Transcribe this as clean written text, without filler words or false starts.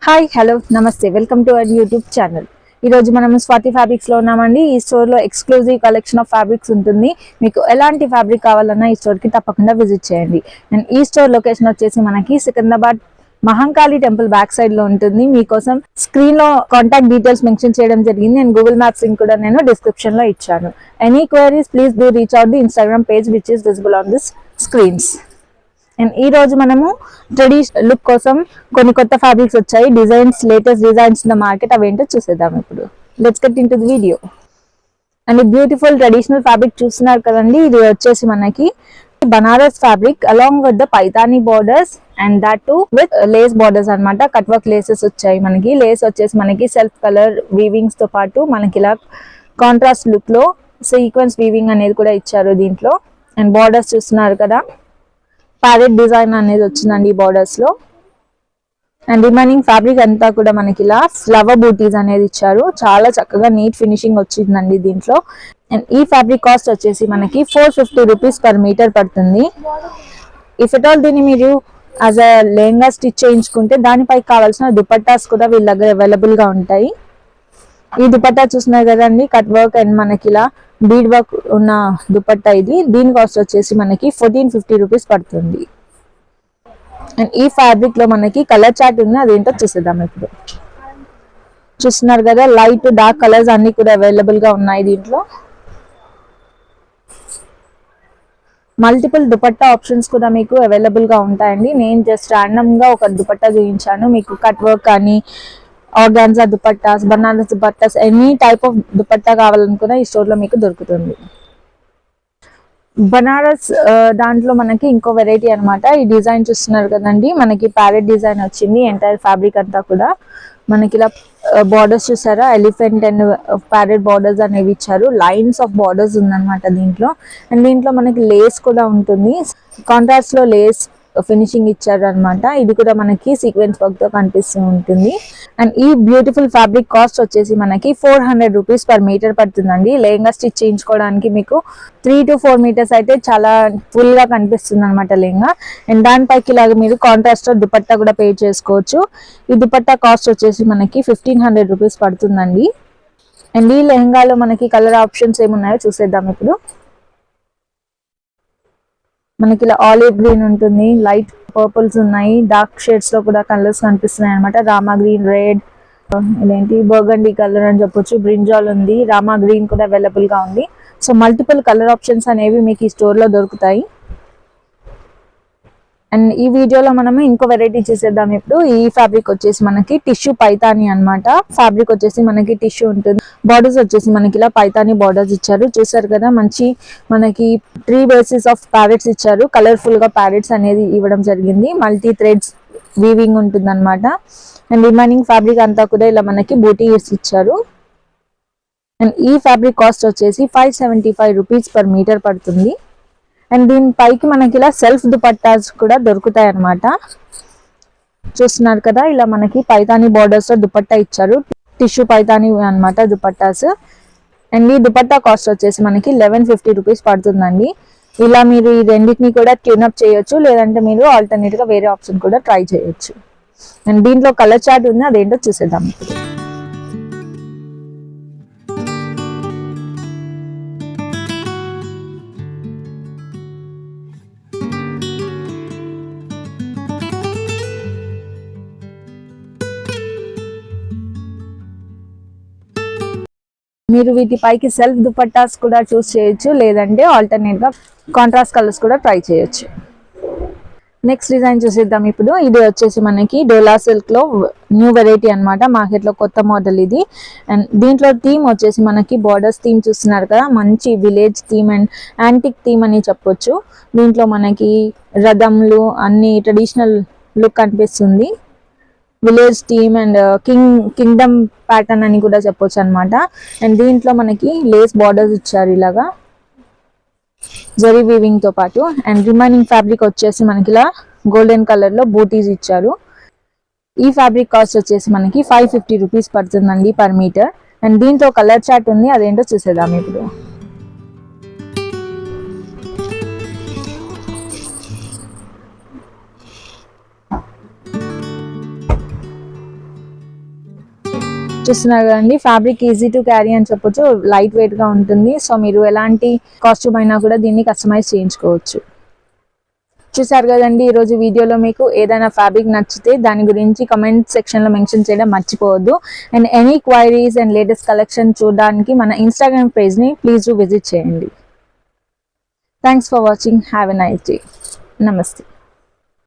Hi hello నమస్తే welcome to our YouTube channel. ఈరోజు మనం స్వాతి ఫ్యాబ్రిక్స్లో ఉన్నామండి. ఈ స్టోర్లో ఎక్స్క్లూజివ్ కలెక్షన్ ఆఫ్ ఫ్యాబ్రిక్స్ ఉంటుంది. మీకు ఎలాంటి ఫ్యాబ్రిక్ కావాలన్నా ఈ స్టోర్కి తప్పకుండా విజిట్ చేయండి. అండ్ ఈ స్టోర్ లొకేషన్ వచ్చేసి మనకి Secunderabad Mahankali temple back side లో ఉంటుంది. మీకోసం స్క్రీన్ లో కాంటాక్ట్ డీటెయిల్స్ మెన్షన్ చేయడం జరిగింది. అండ్ గూగుల్ మ్యాప్స్ లింక్ కూడా నేను డిస్క్రిప్షన్ లో ఇచ్చాను. Any queries please do reach out the Instagram page which is visible on this screens. And ఈ రోజు మనము ట్రెడిషనల్ లుక్ కోసం కొన్ని కొత్త ఫ్యాబ్రిక్స్ వచ్చాయి, designs, latest designs in the market. అవేంటో చూసేద్దాం ఇప్పుడు. Let's get in to the video. And beautiful traditional fabric చూస్తున్నారు కదండి. ఇది వచ్చేసి మనకి Banaras fabric along with the Paithani borders and that to with lace borders అనమాట. కట్ వర్క్ లేసెస్ వచ్చాయి మనకి. లేస్ వచ్చేసి మనకి సెల్ఫ్ కలర్ వీవింగ్స్ తో పాటు మనకి ఇలా కాంట్రాస్ట్ లుక్ లో సీక్వెన్స్ వీవింగ్ అనేది కూడా ఇచ్చారు దీంట్లో. అండ్ బోర్డర్స్ చూస్తున్నారు కదా, ప్యారెట్ డిజైన్ అనేది వచ్చిందండి ఈ బోర్డర్స్ లో. అండ్ రిమైనింగ్ ఫ్యాబ్రిక్ అంతా కూడా మనకి ఇలా ఫ్లవర్ బూటీస్ అనేది ఇచ్చారు. చాలా చక్కగా నీట్ ఫినిషింగ్ వచ్చిందండి దీంట్లో. అండ్ ఈ ఫ్యాబ్రిక్ కాస్ట్ వచ్చేసి మనకి 450 రూపీస్ పర్ మీటర్ పడుతుంది. ఇఫ్ ఎట్ ఆల్ దీన్ని మీరు యాజ్ అ లెహంగా స్టిచ్ చేయించుకుంటే దానిపై కావాల్సిన దుపట్టాస్ కూడా వీళ్ళ దగ్గర అవైలబుల్ గా ఉంటాయి. ఈ దుపట్టా చూస్తున్నారు కదండి, కట్ వర్క్ అండ్ మనకి ఇలా బీడ్ వర్క్ ఉన్న దుపట్టా ఇది. దీని కాస్ట్ వచ్చేసి మనకి 1450 రూపీస్ పడుతుంది. అండ్ ఈ ఫ్యాబ్రిక్ లో మనకి కలర్ చార్ట్ ఉంది, అదేంటో చూసేద్దాం ఇప్పుడు. చూస్తున్నారు కదా, లైట్ డార్క్ కలర్స్ అన్ని కూడా అవైలబుల్ గా ఉన్నాయి దీంట్లో. మల్టిపుల్ దుపట్టా ఆప్షన్స్ కూడా మీకు అవైలబుల్ గా ఉంటాయండి. నేను జస్ట్ ర్యాండమ్ గా ఒక దుపట్టా చూపించాను మీకు. కట్ వర్క్ కానీ organza dupattas, Banaras dupattas, any type of dupatta కావాలనుకున్నా ఈ స్టోర్ లో మీకు దొరుకుతుంది. బనారస్ దాంట్లో మనకి ఇంకో వెరైటీ అనమాట. ఈ డిజైన్ చూస్తున్నారు కదండి, మనకి ప్యారెట్ డిజైన్ వచ్చింది. ఎంటైర్ ఫ్యాబ్రిక్ అంతా కూడా మనకి ఇలా బార్డర్స్ చూసారా, ఎలిఫెంట్ అండ్ ప్యారెట్ బార్డర్స్ అనేవి ఇచ్చారు. లైన్స్ ఆఫ్ బార్డర్స్ ఉందన్నమాట దీంట్లో. అండ్ దీంట్లో మనకి లేస్ కూడా ఉంటుంది. కాంట్రాస్ట్ లో లేస్ ఫినిషింగ్ ఇచ్చారు అనమాట. ఇది కూడా మనకి సీక్వెన్స్ వర్క్ తో కనిపిస్తూ ఉంటుంది. అండ్ ఈ బ్యూటిఫుల్ ఫ్యాబ్రిక్ కాస్ట్ వచ్చేసి మనకి 400 రూపీస్ పర్ మీటర్ పడుతుందండి. లెహంగా స్టిచ్ చేయించుకోవడానికి మీకు 3 to 4 మీటర్స్ అయితే చాలా ఫుల్ గా కనిపిస్తుంది అనమాట లెహంగా. అండ్ దానిపైకి ఇలాగ మీరు కాంట్రాస్ట్ దుపట్టా కూడా పే చేసుకోవచ్చు. ఈ దుపట్టా కాస్ట్ వచ్చేసి మనకి 1500 రూపీస్ పడుతుందండి. అండ్ ఈ లెహంగాలో మనకి కలర్ ఆప్షన్స్ ఏమున్నాయో చూసేద్దాం ఇప్పుడు. మనకి ఇలా ఆలివ్ గ్రీన్ ఉంటుంది, లైట్ పర్పుల్స్ ఉన్నాయి, డార్క్ షేడ్స్ లో కూడా కలర్స్ కనిపిస్తున్నాయి అనమాట. రామా గ్రీన్, రెడ్, ఇదేంటి బర్గండీ కలర్ అని చెప్పొచ్చు, బ్రింజాల్ ఉంది, రామా గ్రీన్ కూడా అవైలబుల్ గా ఉంది. సో మల్టిపుల్ కలర్ ఆప్షన్స్ అనేవి మీకు ఈ స్టోర్ లో దొరుకుతాయి. అండ్ ఈ వీడియోలో మనము ఇంకో వెరైటీ చేసేద్దాం ఇప్పుడు. ఈ ఫ్యాబ్రిక్ వచ్చేసి మనకి టిష్యూ పైతాని అనమాట. ఫ్యాబ్రిక్ వచ్చేసి మనకి టిష్యూ ఉంటుంది. బార్డర్స్ వచ్చేసి మనకి ఇలా పైతాని బార్డర్స్ ఇచ్చారు. చూసారు కదా, మంచి మనకి 3 బేసిస్ ఆఫ్ ప్యారెట్స్ ఇచ్చారు. కలర్ఫుల్ గా ప్యారెట్స్ అనేది ఇవ్వడం జరిగింది. మల్టీ థ్రెడ్స్ వీవింగ్ ఉంటుంది అనమాట. అండ్ రిమైనింగ్ ఫ్యాబ్రిక్ అంతా కూడా ఇలా మనకి బూటీస్ ఇచ్చారు. అండ్ ఈ ఫ్యాబ్రిక్ కాస్ట్ వచ్చేసి 575 రూపీస్ పర్ మీటర్ పడుతుంది. అండ్ దీని పైకి మనకి ఇలా సెల్ఫ్ దుపట్టాస్ కూడా దొరుకుతాయి అన్నమాట. చూస్తున్నారు కదా, ఇలా మనకి పైతానీ బార్డర్స్ తో దుపట్టా ఇచ్చారు. టిష్యూ పైతానీ అన్నమాట దుపట్టాస్. అండ్ ఈ దుపట్టా కాస్ట్ వచ్చేసి మనకి 1150 రూపీస్ పడుతుందండి. ఇలా మీరు ఈ రెండింటిని కూడా ట్యూన్అప్ చేయొచ్చు, లేదంటే మీరు ఆల్టర్నేట్ గా వేరే ఆప్షన్ కూడా ట్రై చేయొచ్చు. అండ్ దీంట్లో కలర్ చార్ట్ ఉంది, అదేంటో చూసేద్దాం ఇప్పుడు. మీరు వీటిపైకి సెల్ఫ్ దుపట్టాస్ కూడా చూస్ చేయొచ్చు, లేదంటే ఆల్టర్నేట్ గా కాంట్రాస్ట్ కలర్స్ కూడా ట్రై చేయొచ్చు. నెక్స్ట్ డిజైన్ చూసేద్దాం ఇప్పుడు. ఇది వచ్చేసి మనకి డోలా సిల్క్ లో న్యూ వెరైటీ అనమాట. మార్కెట్ లో కొత్త మోడల్ ఇది. అండ్ దీంట్లో థీమ్ వచ్చేసి మనకి బార్డర్స్ థీమ్ చూస్తున్నారు కదా, మంచి village theme and antique theme అని చెప్పొచ్చు. దీంట్లో మనకి రథంలు అన్ని ట్రెడిషనల్ లుక్ కనిపిస్తుంది. Village theme and Kingdom pattern అని కూడా చెప్పొచ్చు అనమాట. అండ్ దీంట్లో మనకి లేస్ బార్డర్స్ ఇచ్చారు ఇలాగా జరీ వీవింగ్ తో పాటు. అండ్ రిమైనింగ్ ఫ్యాబ్రిక్ వచ్చేసి మనకి ఇలా గోల్డెన్ కలర్ లో బూటీస్ ఇచ్చారు. ఈ ఫ్యాబ్రిక్ కాస్ట్ వచ్చేసి మనకి 550 రూపీస్ పడుతుందండి పర్ మీటర్. అండ్ దీంట్లో కలర్ చార్ట్ ఉంది, అదేంటో చూసేద్దాం ఇప్పుడు. చూస్తున్నారు కదండి, ఫ్యాబ్రిక్ ఈజీ టు క్యారీ అని చెప్పొచ్చు, లైట్ వెయిట్ గా ఉంటుంది. సో మీరు ఎలాంటి కాస్ట్యూమ్ అయినా కూడా దీన్ని కస్టమైజ్ చేయించుకోవచ్చు. చూసారు కదండి, ఈరోజు వీడియోలో మీకు ఏదైనా ఫ్యాబ్రిక్ నచ్చితే దాని గురించి కమెంట్ సెక్షన్లో మెన్షన్ చేయడం మర్చిపోవద్దు. And any queries and latest collection చూడడానికి మన ఇన్స్టాగ్రామ్ పేజ్ని ప్లీజ్ విజిట్ చేయండి. Thanks for watching. Have a nice day. నమస్తే.